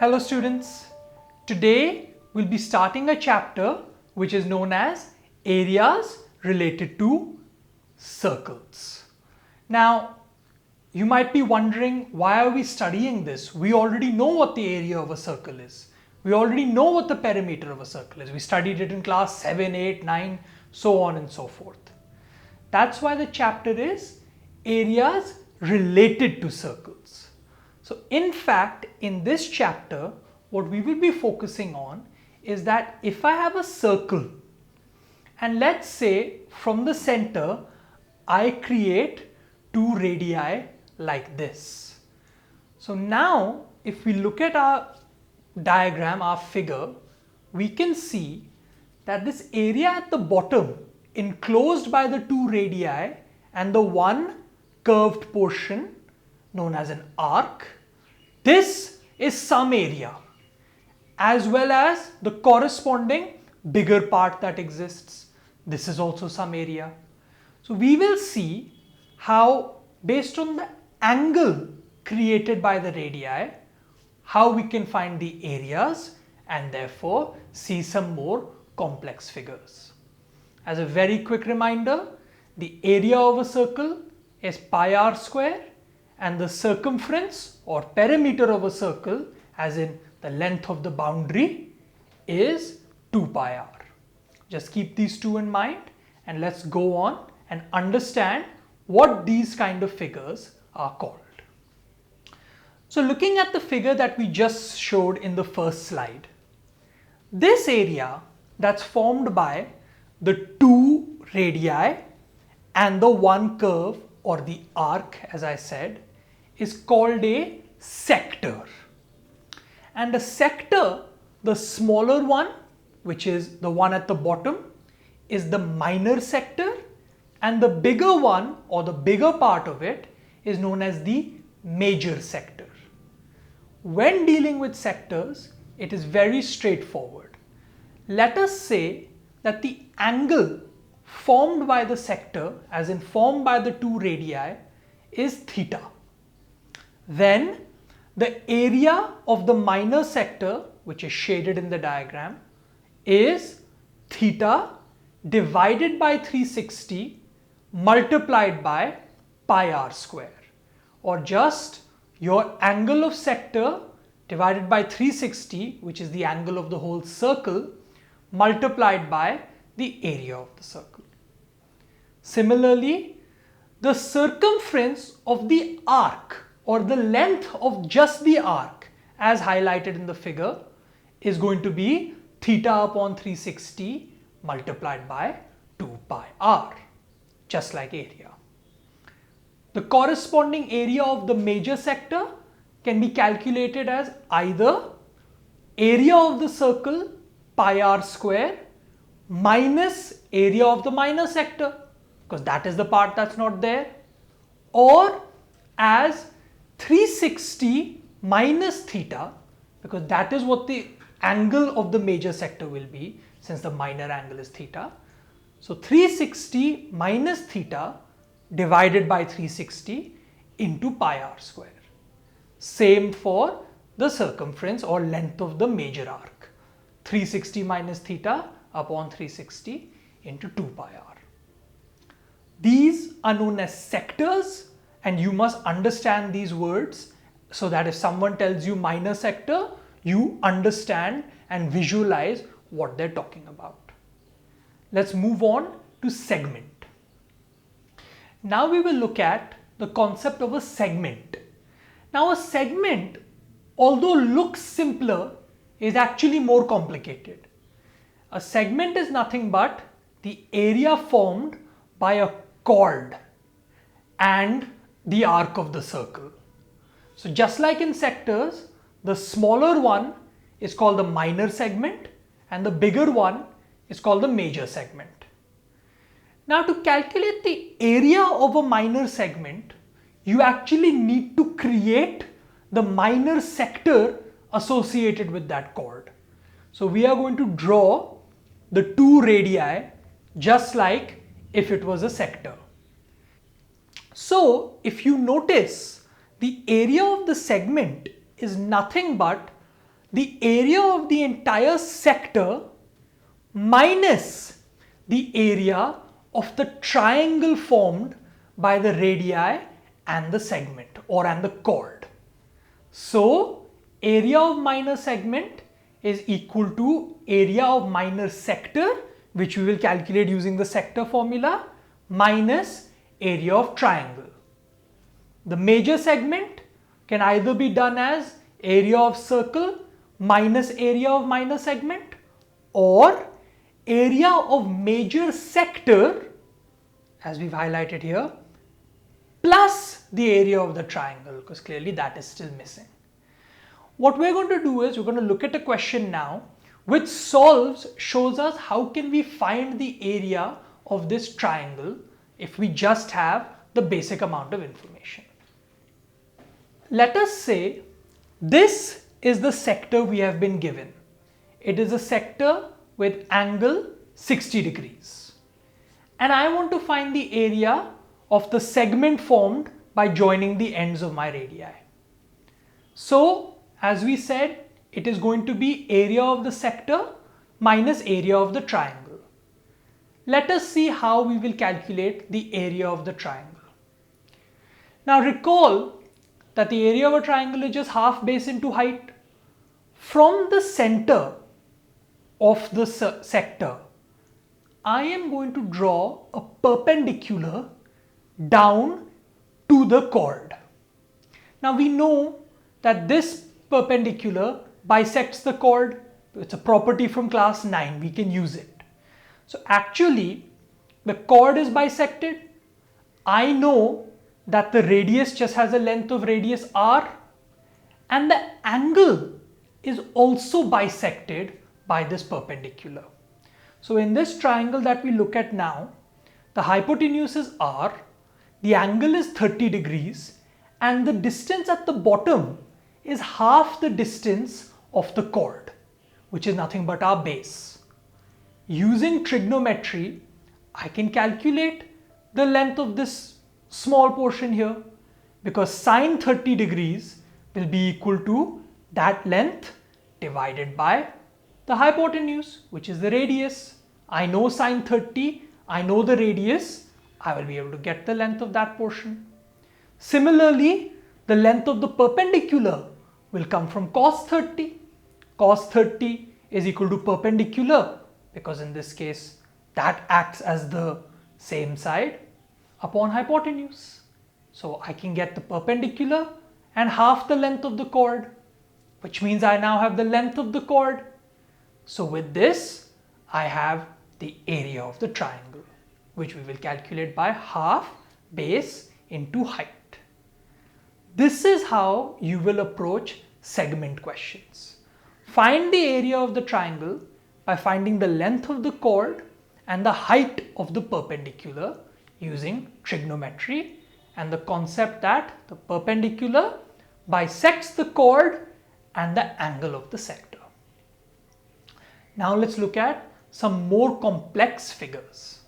Hello students, today we'll be starting a chapter which is known as areas related to circles. Now you might be wondering, why are we studying this? We already know what the area of a circle is. We already know what the perimeter of a circle is. We studied it in class 7, 8, 9, so on and so forth. That's why the chapter is areas related to circles. So in fact, in this chapter, what we will be focusing on is that if I have a circle and let's say from the center, I create two radii like this. So now if we look at our diagram, our figure, we can see that this area at the bottom enclosed by the two radii and the one curved portion known as an arc, this is some area as well as the corresponding bigger part that exists. This is also some area. So we will see how, based on the angle created by the radii, how we can find the areas and therefore see some more complex figures. As a very quick reminder, the area of a circle is pi r square and the circumference or perimeter of a circle, as in the length of the boundary, is 2 pi r. Just keep these two in mind and let's go on and understand what these kind of figures are called. So looking at the figure that we just showed in the first slide, this area that's formed by the two radii and the one curve or the arc, as I said, is called a sector. And a sector, the smaller one, which is the one at the bottom, is the minor sector, and the bigger one or the bigger part of it is known as the major sector. When dealing with sectors, it is very straightforward. Let us say that the angle formed by the sector, as in formed by the two radii, is theta. Then the area of the minor sector, which is shaded in the diagram, is theta divided by 360 multiplied by pi r square, or just your angle of sector divided by 360, which is the angle of the whole circle, multiplied by the area of the circle. Similarly, the circumference of the arc or the length of just the arc, as highlighted in the figure, is going to be theta upon 360 multiplied by 2 pi r, just like area. The corresponding area of the major sector can be calculated as either area of the circle pi r square minus area of the minor sector, because that is the part that's not there, or as 360 minus theta, because that is what the angle of the major sector will be, since the minor angle is theta. So 360 minus theta divided by 360 into pi r square. Same for the circumference or length of the major arc. 360 minus theta upon 360 into 2 pi r. These are known as sectors, and you must understand these words so that if someone tells you minor sector, you understand and visualize what they're talking about. Let's move on to segment. Now we will look at the concept of a segment. Now a segment, although looks simpler, is actually more complicated. A segment is nothing but the area formed by a chord and the arc of the circle. So just like in sectors, the smaller one is called the minor segment and the bigger one is called the major segment. Now to calculate the area of a minor segment, you actually need to create the minor sector associated with that chord. So we are going to draw the two radii just like if it was a sector. So if you notice, the area of the segment is nothing but the area of the entire sector minus the area of the triangle formed by the radii and the segment and the chord. So area of minor segment is equal to area of minor sector, which we will calculate using the sector formula, minus area of triangle. The major segment can either be done as area of circle minus area of minor segment, or area of major sector, as we've highlighted here, plus the area of the triangle, because clearly that is still missing. What we're going to do is we're going to look at a question now which shows us how can we find the area of this triangle if we just have the basic amount of information. Let us say this is the sector we have been given. It is a sector with angle 60 degrees. And I want to find the area of the segment formed by joining the ends of my radii. So, as we said, it is going to be area of the sector minus area of the triangle. Let us see how we will calculate the area of the triangle. Now recall that the area of a triangle is just half base into height. From the center of the sector, I am going to draw a perpendicular down to the chord. Now we know that this perpendicular bisects the chord. It's a property from class 9, we can use it. So actually the chord is bisected. I know that the radius just has a length of radius r, and the angle is also bisected by this perpendicular. So in this triangle that we look at now, the hypotenuse is r, the angle is 30 degrees, and the distance at the bottom is half the distance of the chord, which is nothing but our base. Using trigonometry, I can calculate the length of this small portion here, because sine 30 degrees will be equal to that length divided by the hypotenuse, which is the radius. I know sine 30, I know the radius, I will be able to get the length of that portion. Similarly, the length of the perpendicular will come from cos 30. Cos 30 is equal to perpendicular, because in this case that acts as the same side upon hypotenuse. So I can get the perpendicular and half the length of the chord, which means I now have the length of the chord. So with this, I have the area of the triangle, which we will calculate by half base into height. This is how you will approach segment questions. Find the area of the triangle by finding the length of the chord and the height of the perpendicular using trigonometry and the concept that the perpendicular bisects the chord and the angle of the sector. Now let's look at some more complex figures.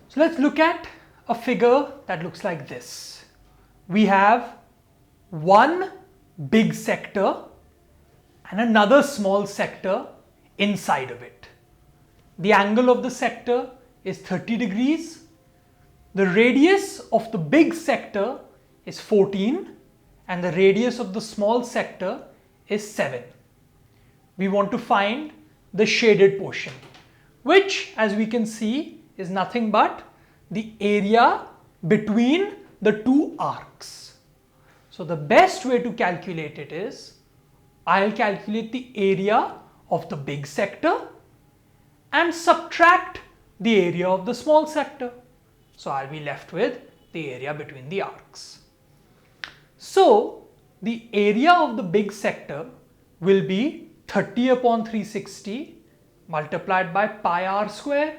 So let's look at a figure that looks like this. We have one big sector and another small sector inside of it. The angle of the sector is 30 degrees. The radius of the big sector is 14 and the radius of the small sector is 7. We want to find the shaded portion, which, as we can see, is nothing but the area between the two arcs. So the best way to calculate it is, I'll calculate the area of the big sector and subtract the area of the small sector. So I'll be left with the area between the arcs. So the area of the big sector will be 30 upon 360 multiplied by pi r square.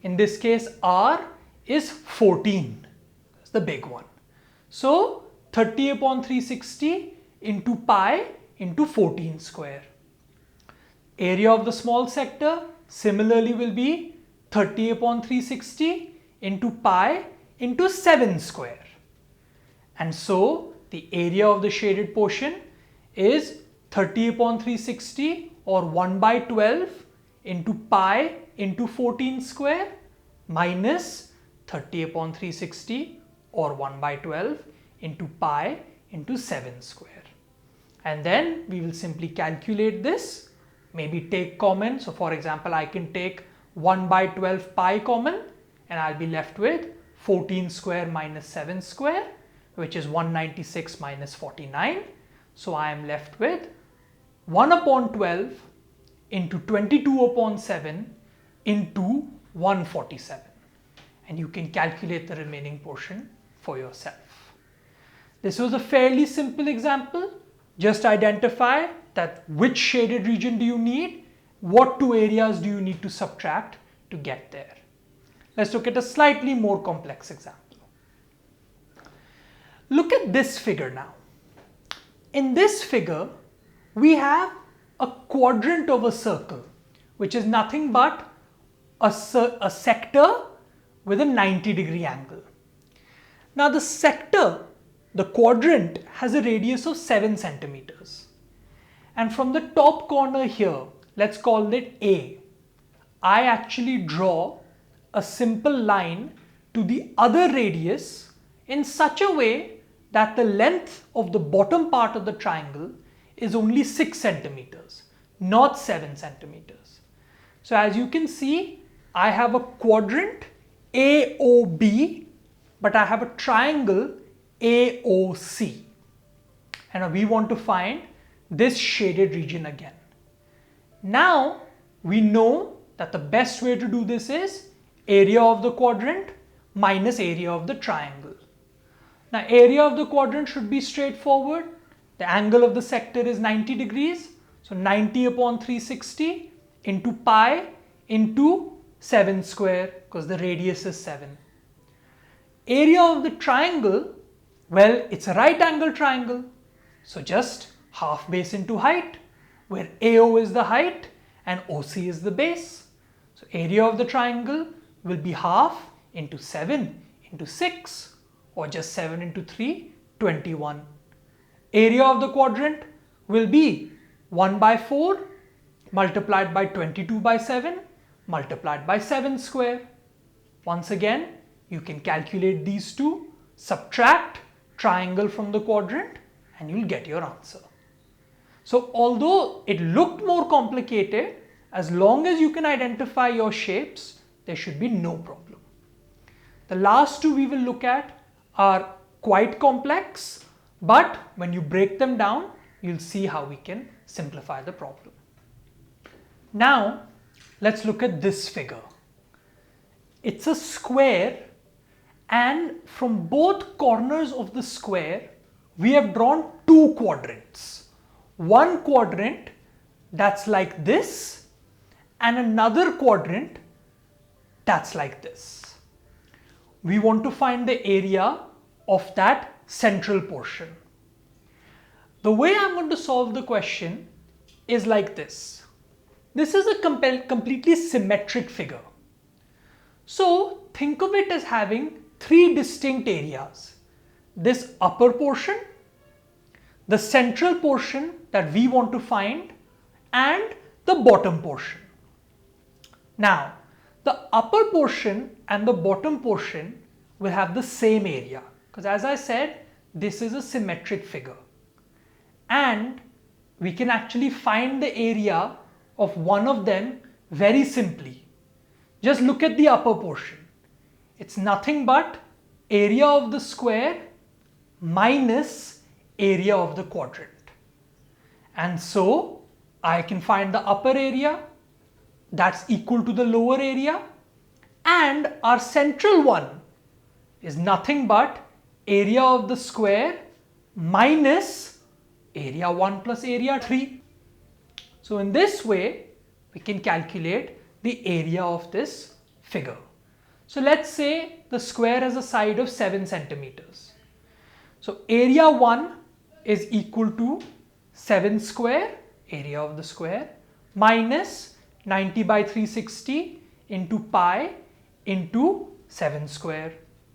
In this case, r is 14. That's the big one. So 30 upon 360 into pi into 14 square. Area of the small sector similarly will be 30 upon 360 into pi into 7 square. And so the area of the shaded portion is 30 upon 360 or 1 by 12 into pi into 14 square minus 30 upon 360 or 1 by 12 into pi into 7 square. And then we will simply calculate this, maybe take common. So for example, I can take 1 by 12 pi common and I'll be left with 14 square minus 7 square, which is 196 minus 49. So I am left with 1 upon 12 into 22 upon 7 into 147. And you can calculate the remaining portion for yourself. This was a fairly simple example. Just identify that which shaded region do you need, what two areas do you need to subtract to get there. Let's look at a slightly more complex example. Look at this figure now. In this figure, we have a quadrant of a circle, which is nothing but a sector with a 90-degree angle. Now the sector, the quadrant, has a radius of 7 centimeters. And from the top corner here, let's call it A, I actually draw a simple line to the other radius in such a way that the length of the bottom part of the triangle is only 6 centimeters, not 7 centimeters. So as you can see, I have a quadrant AOB, but I have a triangle AOC. And we want to find this shaded region again. Now we know that the best way to do this is area of the quadrant minus area of the triangle. Now area of the quadrant should be straightforward. The angle of the sector is 90 degrees. So 90 upon 360 into pi into 7 square, because the radius is 7. Area of the triangle, well, it's a right angle triangle. So just half base into height, where AO is the height and OC is the base. So area of the triangle will be half into 7 into 6, or just 7 into 3, 21. Area of the quadrant will be 1 by 4 multiplied by 22 by 7 multiplied by 7 square. Once again, you can calculate these two, subtract triangle from the quadrant, and you'll get your answer. So although it looked more complicated, as long as you can identify your shapes, there should be no problem. The last two we will look at are quite complex, but when you break them down, you'll see how we can simplify the problem. Now, let's look at this figure. It's a square, and from both corners of the square, we have drawn two quadrants. One quadrant that's like this, and another quadrant that's like this. We want to find the area of that central portion. The way I'm going to solve the question is like this. This is a completely symmetric figure. So think of it as having three distinct areas. This upper portion, the central portion that we want to find, and the bottom portion. Now, the upper portion and the bottom portion will have the same area, because as I said, this is a symmetric figure. And we can actually find the area of one of them very simply. Just look at the upper portion. It's nothing but area of the square minus area of the quadrant. And so I can find the upper area that's equal to the lower area, and our central one is nothing but area of the square minus area 1 plus area 3. So in this way, we can calculate the area of this figure. So let's say the square has a side of 7 centimeters. So area 1 is equal to 7 square, area of the square, minus 90 by 360 into pi into 7 square,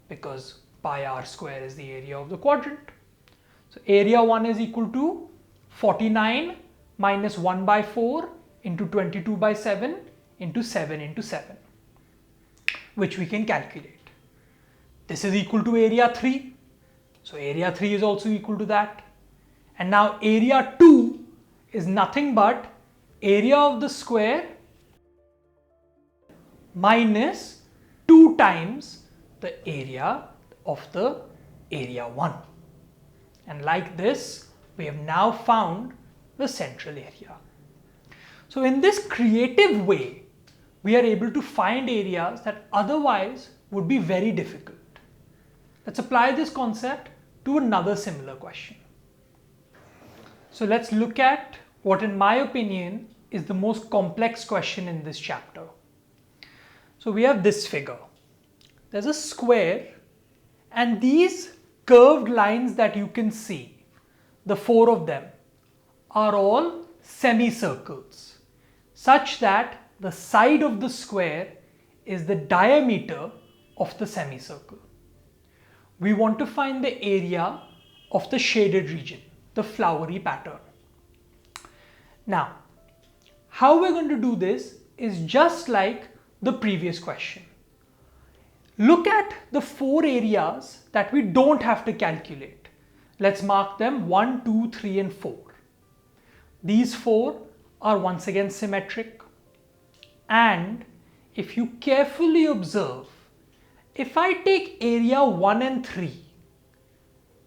because pi r square is the area of the quadrant. So area 1 is equal to 49 minus 1 by 4 into 22 by 7 into 7 into 7, which we can calculate. This is equal to area 3. So area 3 is also equal to that. And now area 2 is nothing but area of the square minus 2 times the area of the area 1. And like this, we have now found the central area. So in this creative way, we are able to find areas that otherwise would be very difficult. Let's apply this concept to another similar question. So let's look at what, in my opinion, is the most complex question in this chapter. So we have this figure. There's a square, and these curved lines that you can see, the 4 of them, are all semicircles, such that the side of the square is the diameter of the semicircle. We want to find the area of the shaded region, the flowery pattern. Now, how we're going to do this is just like the previous question. Look at the 4 areas that we don't have to calculate. Let's mark them 1, 2, 3 and 4. These 4 are once again symmetric, and if you carefully observe, if I take area 1 and 3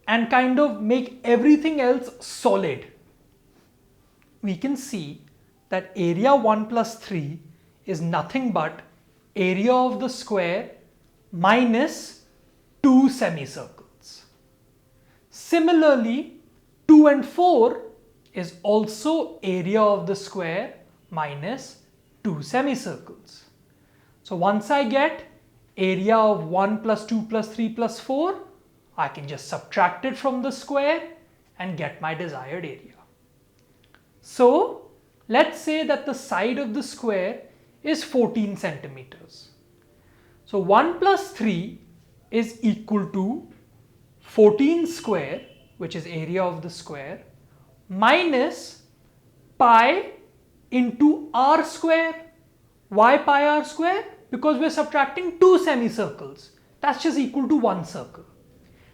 and kind of make everything else solid, we can see that area 1 plus 3 is nothing but area of the square minus 2 semicircles. Similarly, 2 and 4 is also area of the square minus 2 semicircles. So once I get area of 1 plus 2 plus 3 plus 4, I can just subtract it from the square and get my desired area. So let's say that the side of the square is 14 centimeters. So 1 plus 3 is equal to 14 square, which is area of the square, minus pi into r square. Why pi r square? Because we're subtracting 2 semicircles. That's just equal to 1 circle.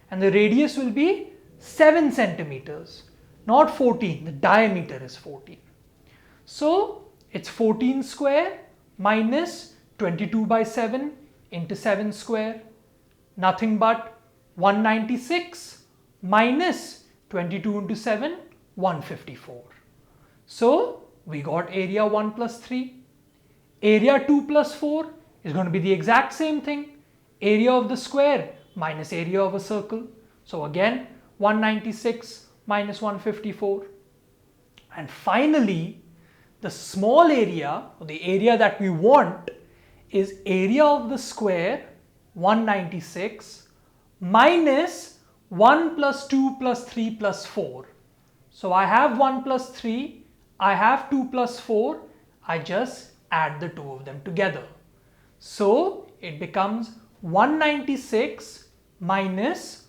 And the radius will be 7 centimeters, not 14. The diameter is 14. So it's 14 square minus 22 by 7 into 7 square. Nothing but 196 minus 22 into 7, 154. So we got area 1 plus 3. Area 2 plus 4 is going to be the exact same thing. Area of the square minus area of a circle. So again, 196 minus 154. And finally, the small area, or the area that we want, is area of the square 196 minus 1 plus 2 plus 3 plus 4. So I have 1 plus 3, I have 2 plus 4, I just add the 2 of them together. So it becomes 196 minus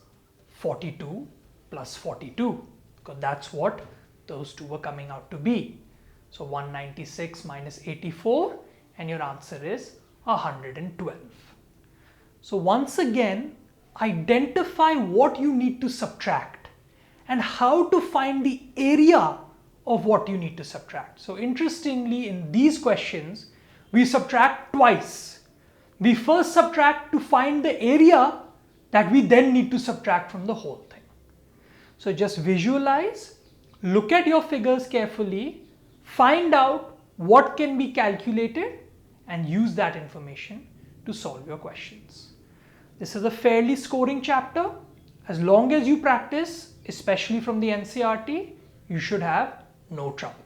42 plus 42, because that's what those two were coming out to be. So 196 minus 84, and your answer is 112. So once again, identify what you need to subtract and how to find the area of what you need to subtract. So interestingly, in these questions, we subtract twice. We first subtract to find the area that we then need to subtract from the whole thing. So just visualize, look at your figures carefully, find out what can be calculated, and use that information to solve your questions. This is a fairly scoring chapter. As long as you practice, especially from the NCERT, you should have no trouble.